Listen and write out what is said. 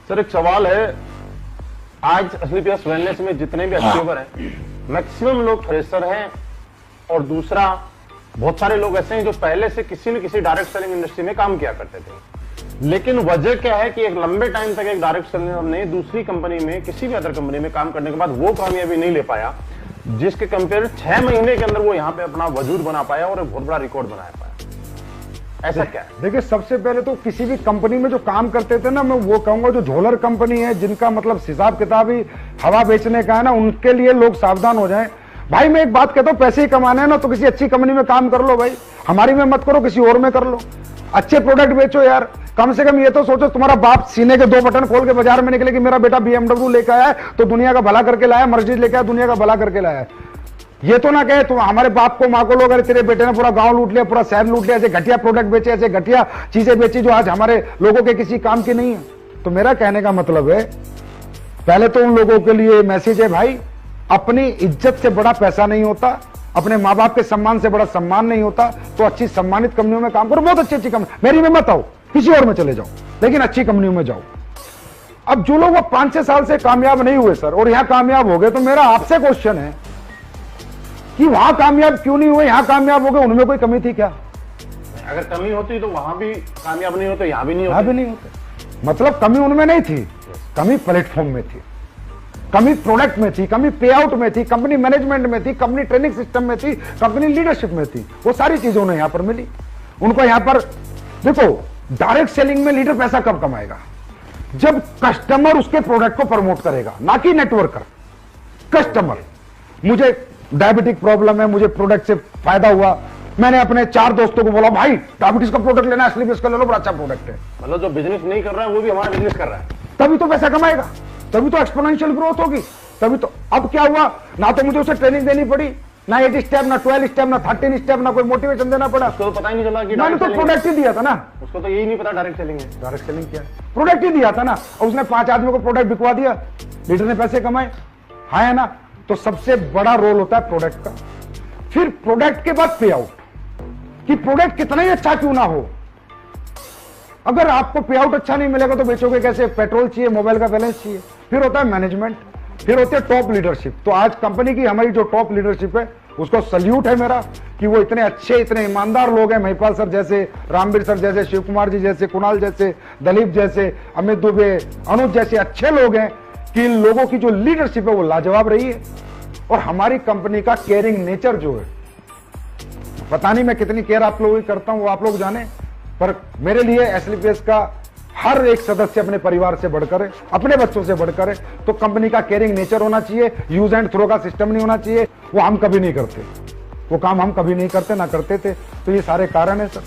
Sir एक सवाल है, आज एसलीपीएस वेलनेस में जितने भी अचीवर हैं मैक्सिमम लोग फ्रेशर हैं, और दूसरा बहुत सारे लोग ऐसे हैं जो पहले से किसी न किसी डायरेक्ट सेलिंग इंडस्ट्री में काम किया करते थे। लेकिन वजह क्या है कि एक लंबे टाइम तक एक डायरेक्ट सेलिंग ने दूसरी कंपनी में, किसी भी अदर कंपनी में काम करने के बाद वो कामयाबी नहीं ले पाया जिसके कंपेयर 6 महीने के अंदर वो यहाँ पे अपना वजूद बना पाया और एक बहुत बड़ा रिकॉर्ड बना पाया। ऐसा क्या है? देखिए, सबसे पहले तो किसी भी कंपनी में जो काम करते थे ना, मैं वो कहूंगा जो झोलर कंपनी है, जिनका मतलब हिसाब किताब ही हवा बेचने का है ना, उनके लिए लोग सावधान हो जाएं। भाई मैं एक बात कहता हूं, पैसे ही कमाने हैं ना तो किसी अच्छी कंपनी में काम कर लो भाई, हमारी में मत करो, किसी और में कर लो। अच्छे प्रोडक्ट बेचो यार, कम से कम ये तो सोचो तुम्हारा बाप सीने के 2 बटन खोल के बाजार में निकले कि मेरा बेटा BMW लेके आया है तो दुनिया का भला करके लाया, मर्सिडीज लेके आया दुनिया का भला करके लाया। ये तो ना कहे तुम हमारे बाप को माँ को लोग, अरे तेरे बेटे ने पूरा गांव लूट लिया, पूरा शहर लूट लिया, ऐसे घटिया प्रोडक्ट बेचे, ऐसे घटिया चीजें बेची जो आज हमारे लोगों के किसी काम की नहीं है। तो मेरा कहने का मतलब है, पहले तो उन लोगों के लिए मैसेज है, भाई अपनी इज्जत से बड़ा पैसा नहीं होता, अपने माँ बाप के सम्मान से बड़ा सम्मान नहीं होता, तो अच्छी सम्मानित कंपनियों में काम करो, बहुत अच्छी अच्छी कंपनी, मेरी में मत आओ, किसी और में चले जाओ, लेकिन अच्छी कंपनियों में जाओ। अब जो लोग 5-6 साल से कामयाब नहीं हुए सर, और यहां कामयाब हो गए, तो मेरा आपसे क्वेश्चन है कि वहां कामयाब क्यों नहीं हुए, यहां कामयाब हो गए, उनमें कोई कमी थी क्या? अगर कमी होती तो वहां भी कामयाब नहीं होते, यहां भी नहीं होते। मतलब कमी उनमें नहीं थी, कमी प्लेटफॉर्म में थी, कमी प्रोडक्ट में थी, कमी पे आउट में थी, कंपनी मैनेजमेंट में थी, कंपनी ट्रेनिंग सिस्टम में थी, कंपनी लीडरशिप में थी। वो सारी चीजें उन्हें यहां पर मिली। उनको यहां पर देखो, डायरेक्ट सेलिंग में लीडर पैसा कब कमाएगा? जब कस्टमर उसके प्रोडक्ट को प्रमोट करेगा, ना कि नेटवर्कर। कस्टमर, मुझे डायबिटिक प्रॉब्लम है, मुझे प्रोडक्ट से फायदा हुआ, मैंने अपने 4 दोस्तों को बोला भाई डायबिटीज का प्रोडक्ट लेना है, एसलीपीएस का ले लो, बड़ा अच्छा प्रोडक्ट है। मतलब जो बिजनेस नहीं कर रहा है वो भी हमारा बिजनेस कर रहा है, तभी तो पैसा कमाएगा, तभी तो एक्सपोनेंशियल ग्रोथ होगी, तभी तो। अब क्या हुआ, ना तो मुझे उसे ट्रेनिंग देनी पड़ी, ना 8 स्टेप, ना 12 स्टेप, ना 13 स्टेप, ना कोई मोटिवेशन देना पड़ा। उसको तो पता ही नहीं चला कि मैंने तो प्रोडक्ट ही दिया था ना, उसको तो यही नहीं पता डायरेक्ट सेलिंग है। डायरेक्ट सेलिंग क्या है? प्रोडक्ट ही दिया था ना, और उसने 5 आदमियों को प्रोडक्ट बिकवा दिया, लीडर ने पैसे कमाए, हाँ है ना? तो सबसे बड़ा रोल होता है प्रोडक्ट का। फिर प्रोडक्ट के बाद पे आउट, कि प्रोडक्ट कितना ही अच्छा क्यों ना हो, अगर आपको पे आउट अच्छा नहीं मिलेगा तो बेचोगे कैसे? पेट्रोल चाहिए, मोबाइल का बैलेंस चाहिए। फिर होता है मैनेजमेंट, फिर होती है टॉप लीडरशिप। तो आज कंपनी की हमारी जो टॉप लीडरशिप है, उसको सल्यूट है मेरा कि वो इतने अच्छे, इतने ईमानदार लोग हैं। महिपाल सर जैसे, रामवीर सर जैसे, शिव कुमार जी जैसे, कुणाल जैसे, दलीप जैसे, अमित दुबे, अनुज जैसे अच्छे लोग हैं कि इन लोगों की जो लीडरशिप है वो लाजवाब रही है। और हमारी कंपनी का केयरिंग नेचर जो है, पता नहीं मैं कितनी केयर आप लोगों की करता हूं, वो आप लोग जाने, पर मेरे लिए एसलीपीएस का हर एक सदस्य अपने परिवार से बढ़कर है, अपने बच्चों से बढ़कर है। तो कंपनी का केयरिंग नेचर होना चाहिए, यूज एंड थ्रो का सिस्टम नहीं होना चाहिए। वो हम कभी नहीं करते, वो काम हम कभी नहीं करते, ना करते थे। तो ये सारे कारण है सर।